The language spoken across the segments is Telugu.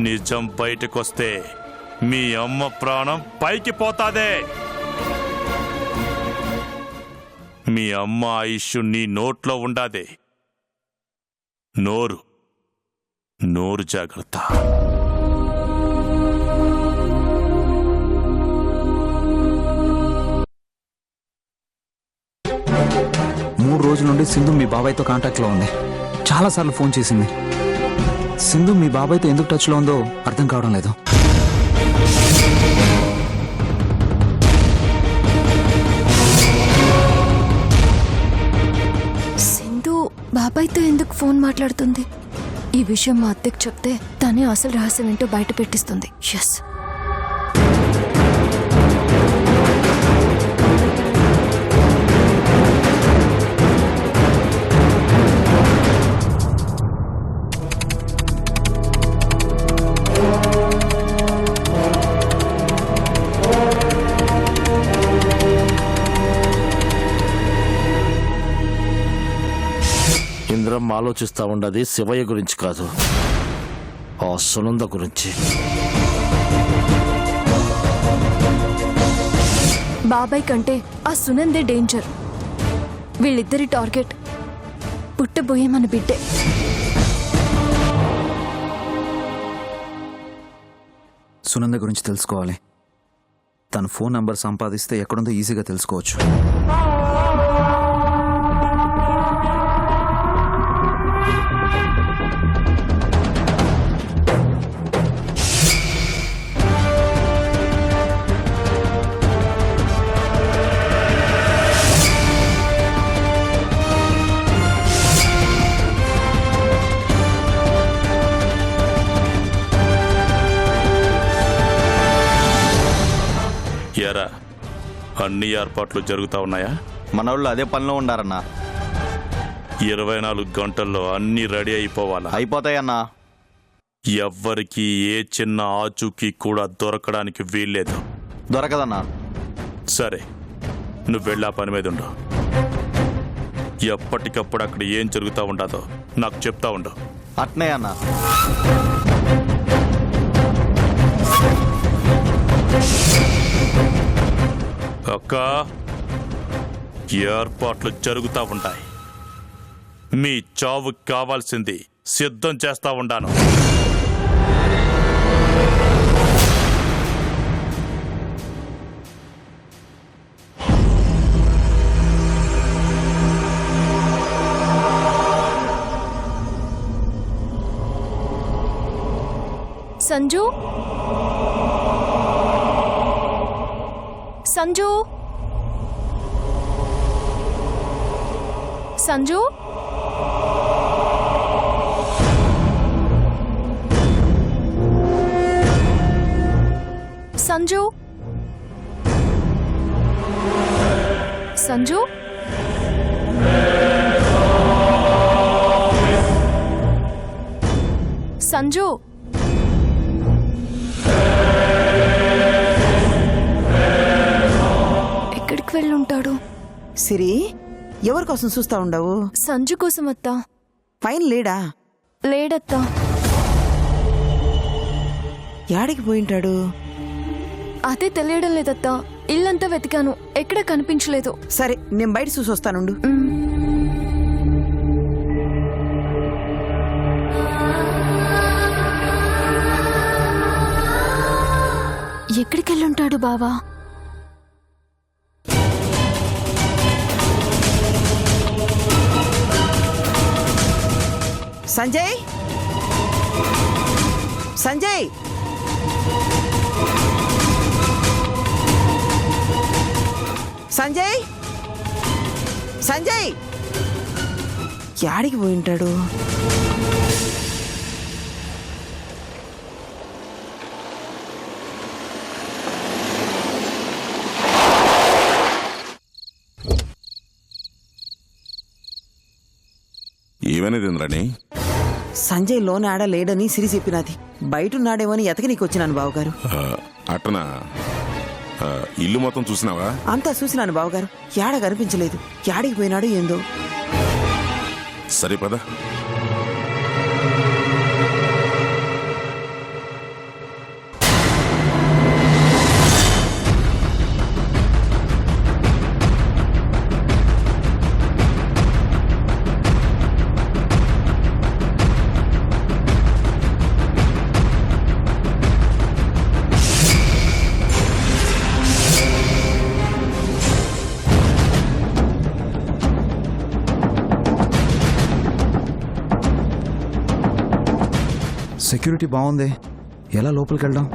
నిజం బయటకొస్తే మీ అమ్మ ప్రాణం పైకి పోతాదే. మీ అమ్మ ఆయుష్ నీ నోట్లో ఉండాదే. నోరు జాగ్రత్త. 3 రోజుల నుండి సింధు మీ బాబాయ్తో కాంటాక్ట్లో ఉంది. చాలాసార్లు ఫోన్ చేసింది. సింధు మీ బాబాయ్తో ఎందుకు టచ్లో ఉందో అర్థం కావడం లేదు. సింధు బాబాయ్తో ఎందుకు ఫోన్ మాట్లాడుతుంది? ఈ విషయం మా అత్తకి చెప్తే తనే అసలు రహస్యం ఏంటో బయట పెట్టిస్తుంది. ఎస్, ఇంద్రం ఆలోచిస్తా ఉండదు శివయ్య గురించి కాదు, ఆ సునంద గురించి. బాబాయ్ కంటే ఆ సునందే డేంజర్. వీళ్ళిద్దరి టార్గెట్ పుట్టబోయే మన బిడ్డే. సునంద గురించి తెలుసుకోవాలి. తన ఫోన్ నంబర్ సంపాదిస్తే ఎక్కడుందో ఈజీగా తెలుసుకోవచ్చు. ఎరా, అన్ని ఏర్పాట్లు జరుగుతా ఉన్నాయా? మనోళ్ళు అదే పనిలో ఉండారన్నా. 24 గంటల్లో అన్ని రెడీ అయిపోవాలా? అయిపోతాయన్నా. ఎవ్వరికి ఏ చిన్న ఆచూకీ కూడా దొరకడానికి వీల్లేదు. దొరకదన్నా. సరే, నువ్వు వెళ్ళా పని మీద ఉండు. ఎప్పటికప్పుడు అక్కడ ఏం జరుగుతూ ఉండదో నాకు చెప్తా ఉండు. అట్నే అన్నా. అక్క, ఏర్పాట్లు జరుగుతూ ఉంటాయి. మీ చావుకి కావాల్సింది సిద్ధం చేస్తా ఉండాను. సంజు, సంజు, సంజు, సంజు, సంజు, సంజు. ఎక్కడికి వెళ్ళుంటాడు? సిరి, ఎవరి కోసం చూస్తా ఉండవు? సంజు కోసం అత్తా. పైన లేడా? లేడత్తా. యాడికి పోయింటాడు? అదే తెలియడం లేదత్తా. ఇల్లంతా వెతికాను, ఎక్కడ కనిపించలేదు. సరే, నేను బయట చూసొస్తానుండు. ఎక్కడికి వెళ్ళుంటాడు బావా? సంజయ్, సంజయ్, సంజయ్, సంజయ్, యాడికి పోయింటాడు? ఏమనేది ఇంద్రాణి? సంజయ్ లోన ఆడ లేడని సిరి చెప్పినది. బయటున్నాడేమని ఎతకనీకి వచ్చినాను బావగారు. అట్టనా? ఇల్లు మొత్తం చూసినావా? అంతా చూసినాను బావగారు. యాడ కనిపించలేదు. యాడికి పోయినాడు ఏందో. సరే పద. సెక్యూరిటీ బాగుంది, ఎలా లోపలికి వెళ్దాం?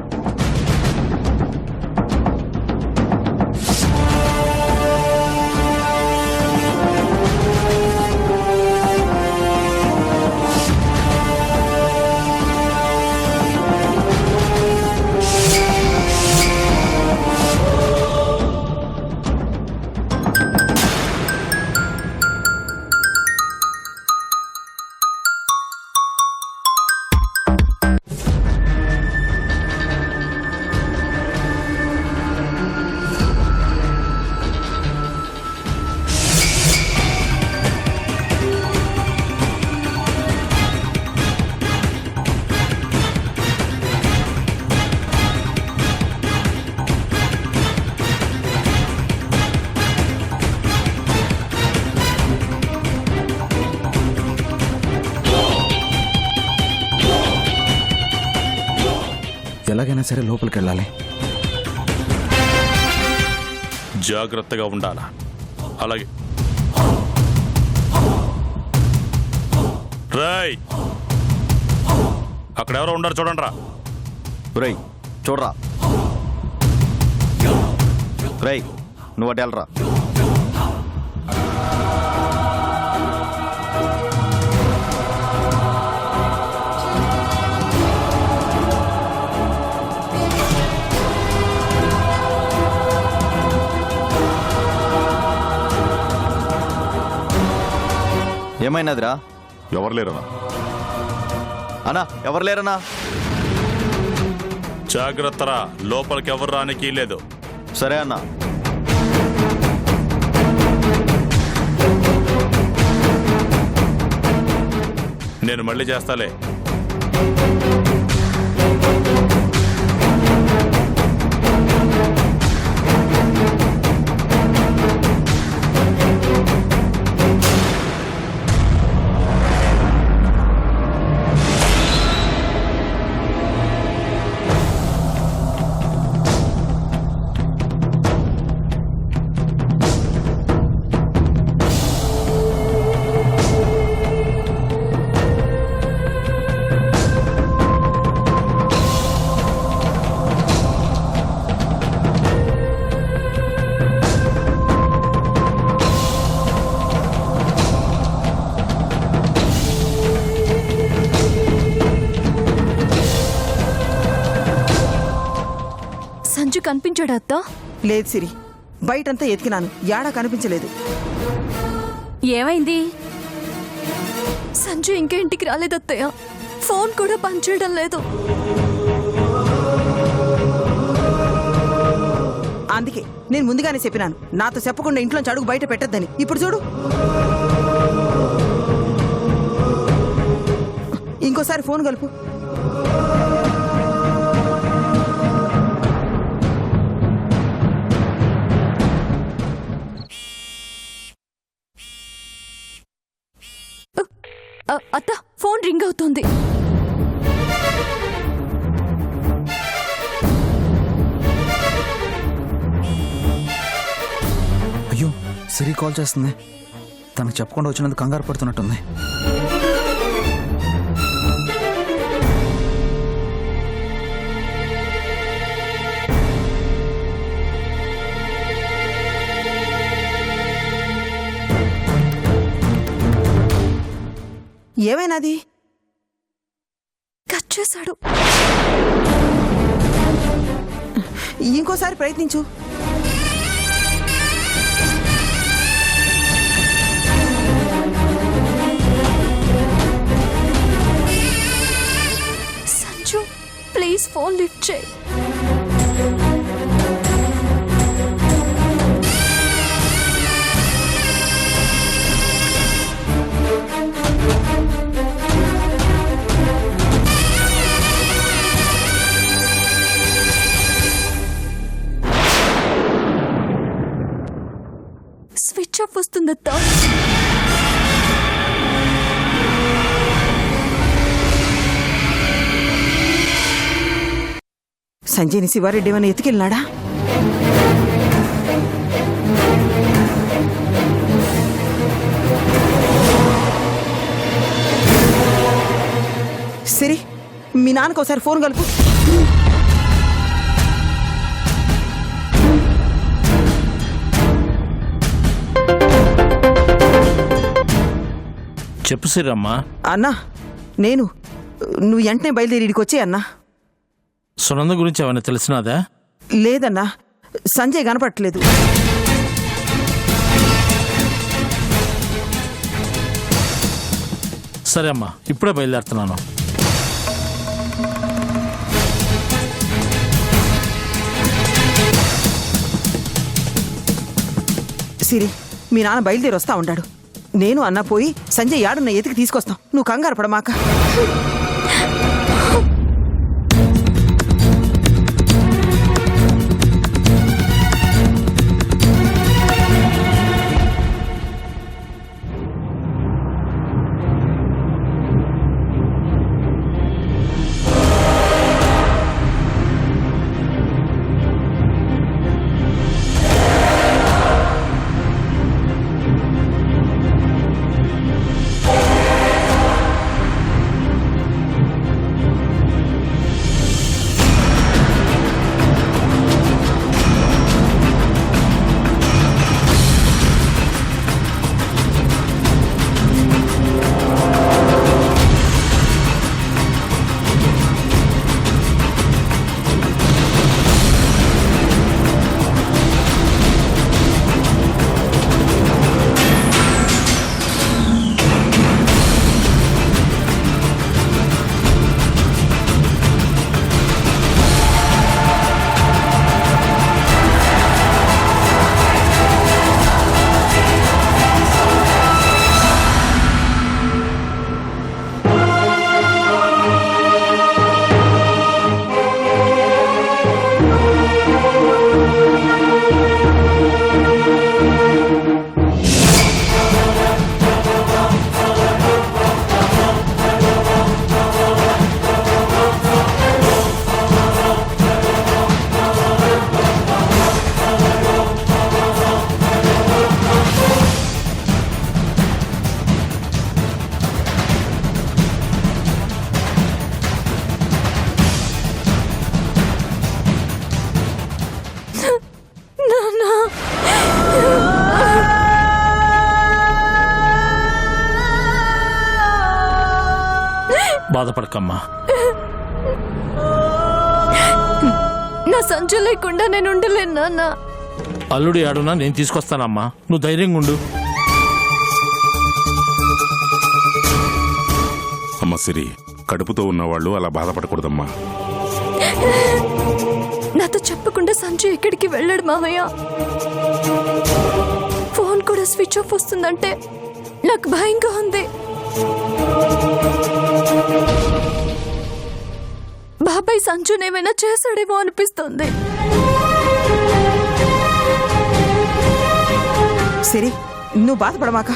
ఎలాగైనా సరే లోపలికి వెళ్ళాలి. జాగ్రత్తగా ఉండాలా. అలాగే రాయ్, అక్కడ ఎవరో ఉండరు చూడండి రా. రై చూడరా. రై నువ్వు అటు వెళ్ళరా. ఏమైనదిరా? ఎవరు లేరనా? అన్నా ఎవరు లేరన్నా? జాగ్రత్తరా, లోపలికి ఎవరు రానికి లేదు. సరే అన్నా. నేను మళ్ళీ చేస్తాలే. సంజు కనిపించాడు అత్త? లేదు సిరి, బయటంతా ఎతికినాను, యాడా కనిపించలేదు. ఏమైంది? సంజు ఇంకా ఇంటికి రాలేదత్తయ్య. ఫోన్ కూడా పనిచేయడం లేదు. అందుకే నేను ముందుగానే చెప్పినాను, నాతో చెప్పకుండా ఇంట్లోంచి అడుగు బయట పెట్టద్దని. ఇప్పుడు చూడు. ఇంకోసారి ఫోన్ కలుపు. అత్త, ఫోన్ రింగ్ అవుతుంది. అయ్యో, సిరి కాల్ చేస్తుంది. తనకు చెప్పకుండా వచ్చినందుకు కంగారు పడుతున్నట్టుంది. ఏమైనాది? కట్ చేశాడు. ఇంకోసారి ప్రయత్నించు. సంజు, ప్లీజ్ ఫోన్ లిఫ్ట్ చేయి. స్విచ్ ఆఫ్ వస్తుందత్తా. సంజయ్ని శివారెడ్డి ఏమైనా ఎత్తుకెళ్ళినాడా? సిరి, మీ నాన్నకు ఒకసారి ఫోన్ కలుపు. చెప్పు సిరమ్మా. అన్నా నేను నువ్వు వెంటనే బయలుదేరి ఇడికి వచ్చే అన్నా. సునంద గురించి ఏమైనా తెలిసినాదా? లేదన్నా, సంజయ్ కనపడట్లేదు. సరే అమ్మా, ఇప్పుడే బయలుదేరుతున్నాను. సిరి, మీ నాన్న బయలుదేరి వస్తా ఉంటాడు. నేను అన్న పోయి సంజయ్ యాడున్న ఎతికి తీసుకొస్తాం. నువ్వు కంగారు పడమాక. బాధపడకమ్మా. నా సంజయ్ లేకుండా నేను ఉండలేను నాన్న. అల్లుడి ఆడునా నేను తీసుకొస్తానమ్మా, నువ్వు ధైర్యంగా ఉండు. అమ్మ సిరి, కడుపుతో ఉన్నవాళ్ళు అలా బాధపడకూడదమ్మా. నాతో చెప్పకుండా సంజయ్ ఎక్కడికి వెళ్ళాడు మామయ్య. ఫోన్ కూడా స్విచ్ ఆఫ్ వస్తుందంటే నాకు భయంగా ఉంది. బాబాయ్ సంజుని ఏమైనా చేశాడేమో అనిపిస్తుంది. సిరి, నువ్వు బాధపడమాక.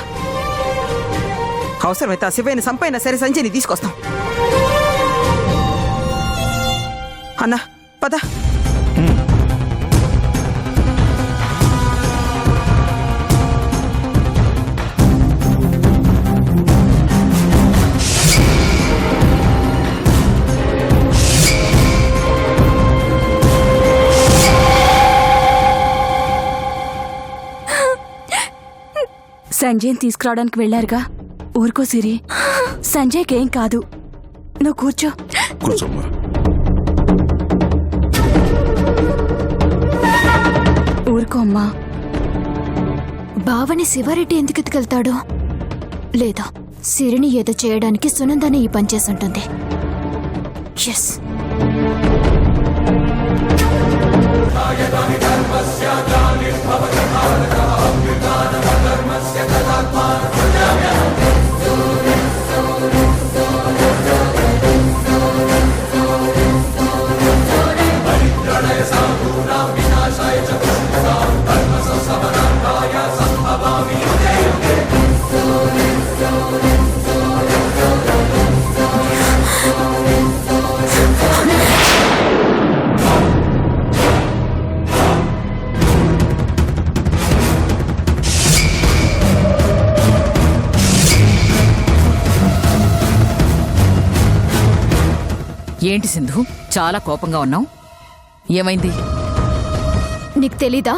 అవసరమైతే ఆ శివయ్యని సంపైనా సరే సంజయ్ని తీసుకొస్తాం. అన్నా పద. సంజయ్ని తీసుకురావడానికి వెళ్ళారుగా, ఊరుకో సిరి. సంజయ్కి ఏం కాదు, నువ్వు కూర్చో. కూర్చోమ్మా. ఊరుకో అమ్మా. బావని శివారెడ్డి ఎందుకు ఎత్తుకెళ్తాడు? లేదా సిరిని ఏదో చేయడానికి సునందని ఈ పని చేసి ఉంటుంది. ఎస్. ఏంటి సింధు చాలా కోపంగా ఉన్నావు? ఏమైంది? నీకు తెలీదా?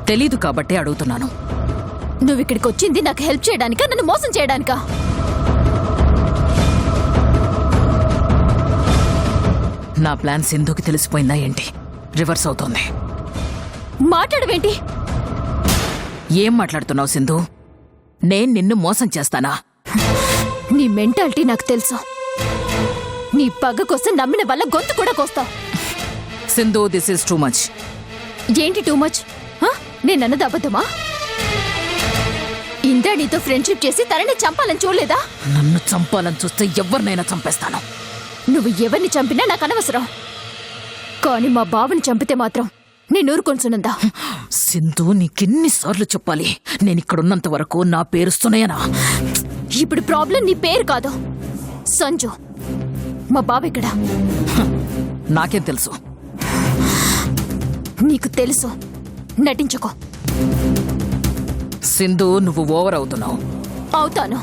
తెలీదు కాబట్టే అడుగుతున్నాను. నువ్వు ఇక్కడికి వచ్చింది నాకు హెల్ప్ చేయడానికా, నన్ను మోసం చేయడానికా? నా ప్లాన్ సింధుకి తెలిసిపోయిందా ఏంటి? రివర్స్ అవుతోంది. మాట్లాడవేంటి? ఏం మాట్లాడుతున్నావు సింధు? నేను నిన్ను మోసం చేస్తానా? నీ మెంటాలిటీ నాకు తెలుసు. నీ పగ కోసం నమ్మిన వల్ల గొంతు కూడా కోస్తావు. Sindhu, this is too much. ఏంటి టూ మచ్? నేనన్నది అబద్ధమా? ఇంద్ర నీతో ఫ్రెండ్షిప్ చేసి తనని చంపాలని చూడలేదా? నన్ను చంపాలని చూస్తే ఎవరినైనా చంపేస్తాను. నువ్వు ఎవరిని చంపినా నాకు అనవసరం. కానీ మా బావని చంపితే మాత్రం నేను ఊరుకొంచునుందా? సింధు, నీకెన్నిసార్లు చెప్పాలి? నేనిక్కడున్నంత వరకు నా పేరు సునయనా. ఇప్పుడు ప్రాబ్లం నీ పేరు కాదు, సంజు. మా బావ ఇక్కడ. నాకేం తెలుసు? నీకు తెలుసు, నటించుకో. సింధు, నువ్వు ఓవర్ అవుతున్నావు. అవుతాను.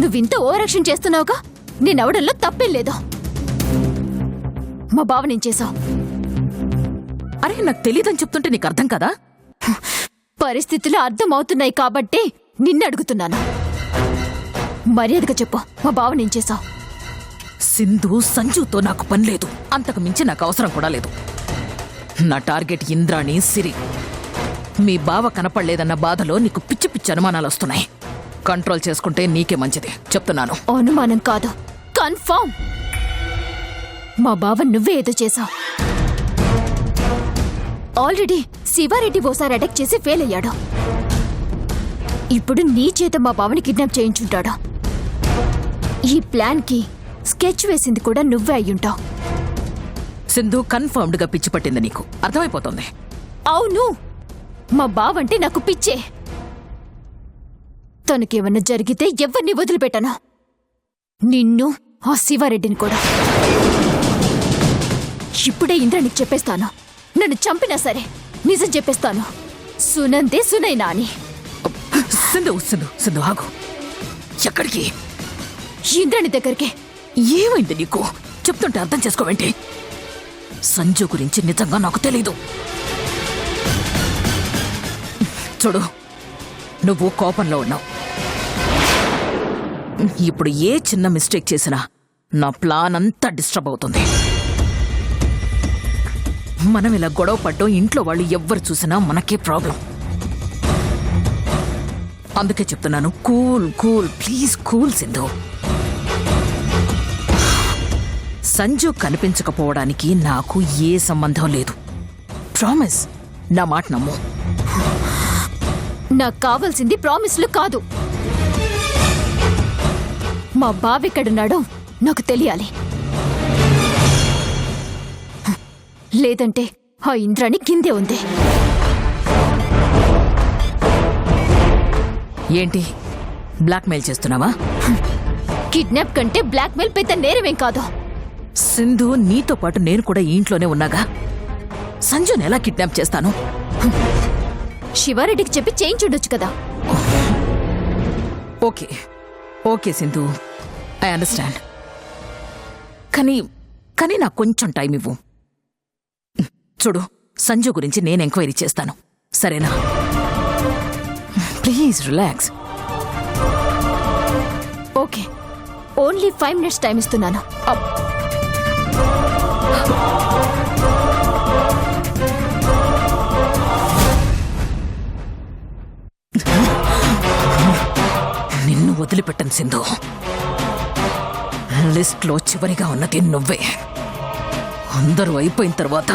నువ్వింత ఓవర్ యాక్షన్ చేస్తున్నావుగా, నేనవడంలో తప్పేం లేదు. మా బావ నేను చేశావు. అరే, నాకు తెలీదని చెప్తుంటే నీకు అర్థం కదా? పరిస్థితులు అర్థమవుతున్నాయి కాబట్టి నిన్ను అడుగుతున్నాను. మర్యాదగా చెప్పు, మా బావ నేను చేశావు. సింధు, సంజుతో నాకు పని లేదు. అంతకు మించి నాకు అవసరం కూడా లేదు. నా టార్గెట్ ఇంద్రాణి, సిరి. మీ బావ కనపడలేదన్న బాధలో నీకు పిచ్చి పిచ్చి అనుమానాలు వస్తున్నాయి. కంట్రోల్ చేసుకుంటే నీకే మంచిది, చెప్తున్నాను. అనుమానం కాదు, కన్ఫర్మ్. మా బావ నువ్వే ఏదో చేశావు. ఆల్రెడీ శివారెడ్డి ఓసారి అటాక్ చేసి ఫెయిల్ అయ్యాడు. ఇప్పుడు నీ చేత మా బావని కిడ్నాప్ చేయించుంటాడు. ఈ ప్లాన్ కి స్కెచ్ వేసింది కూడా నువ్వే అయ్యుంటావు. సింధు, కన్ఫర్మ్డ్ గా పిచ్చి పట్టింది నీకు, అర్థమైపోతుంది. అవును, మా బావంటే నాకు పిచ్చే. తనకేమన్నా జరిగితే ఎవరిని వదిలిపెట్టాను, నిన్ను, ఆ శివారెడ్డిని కూడా. ఇప్పుడే ఇంద్రానికి చెప్పేస్తాను. నన్ను చంపినా సరే నిజం చెప్పేస్తాను. సునందే సునైనా అని. సింధు, సింధు, సింధు, ఆగు. ఎక్కడికి? ఇంద్రాణి దగ్గరికి. ఏమైంది నీకు? చెప్తుంటే అర్థం చేసుకోవేంటి? సంజు గురించి నిజంగా నాకు తెలీదు. చూడు, నువ్వు కోపంలో ఉన్నావు. ఇప్పుడు ఏ చిన్న మిస్టేక్ చేసినా నా ప్లాన్ అంతా డిస్టర్బ్ అవుతుంది. మనం ఇలా గొడవ పడ్డం ఇంట్లో వాళ్ళు ఎవ్వరు చూసినా మనకే ప్రాబ్లం. అందుకే చెప్తున్నాను, cool cool, please cool Sindhu. Sanju కనిపించకపోవడానికి నాకు ఏ సంబంధం లేదు. ప్రామిస్, నా మాట నమ్ము. నాకు కావాల్సింది ప్రామిస్లు కాదు. మా బావెక్కడున్నాడో నాకు తెలియాలి. లేదంటే ఆ ఇంద్రాణి కిందే ఉంది. ఏంటి, బ్లాక్మెయిల్ చేస్తున్నావా? కిడ్నాప్ కంటే బ్లాక్మెయిల్ పెద్ద నేరమేం కాదు. సింధు, నీతో పాటు నేను కూడా ఈ ఇంట్లోనే ఉన్నాగా. సంజుని ఎలా కిడ్నాప్ చేస్తాను? శివారెడ్డికి చెప్పి చేయించుండొచ్చు కదా. Okay okay Sindhu, I understand. కానీ నాకు కొంచెం టైం ఇవ్వు. చూడు, సంజు గురించి నేను ఎంక్వైరీ చేస్తాను, సరేనా? Please relax. Okay, only 5 minutes time ఇస్తున్నాను. నిన్ను వదిలిపెట్టను సింధు. లిస్ట్లో చివరిగా ఉన్నది నువ్వే. అందరూ అయిపోయిన తర్వాత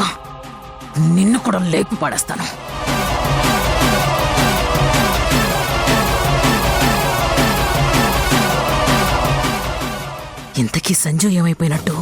నిన్ను కూడా లేపి పాడేస్తాను. ఇంతకీ సంజు ఏమైపోయినట్టు?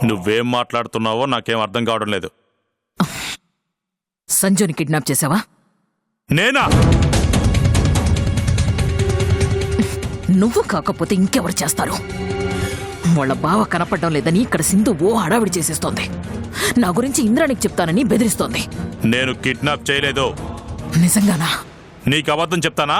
నువ్వేం మాట్లాడుతున్నావో నాకేం అర్థం కావడం లేదు. సంజుని కిడ్నాప్ చేసావా? నేనా? నువ్వు కాకపోతే ఇంకెవరు చేస్తారు? వాళ్ళ బావ కనపడడం లేదని ఇక్కడ సింధు ఓ హడావిడి చేసేస్తోంది. నా గురించి ఇంద్రానికి చెప్తానని నేను కిడ్నాప్ చేయలేదు. నిజంగానా? నీకు అబద్ధం చెప్తానా?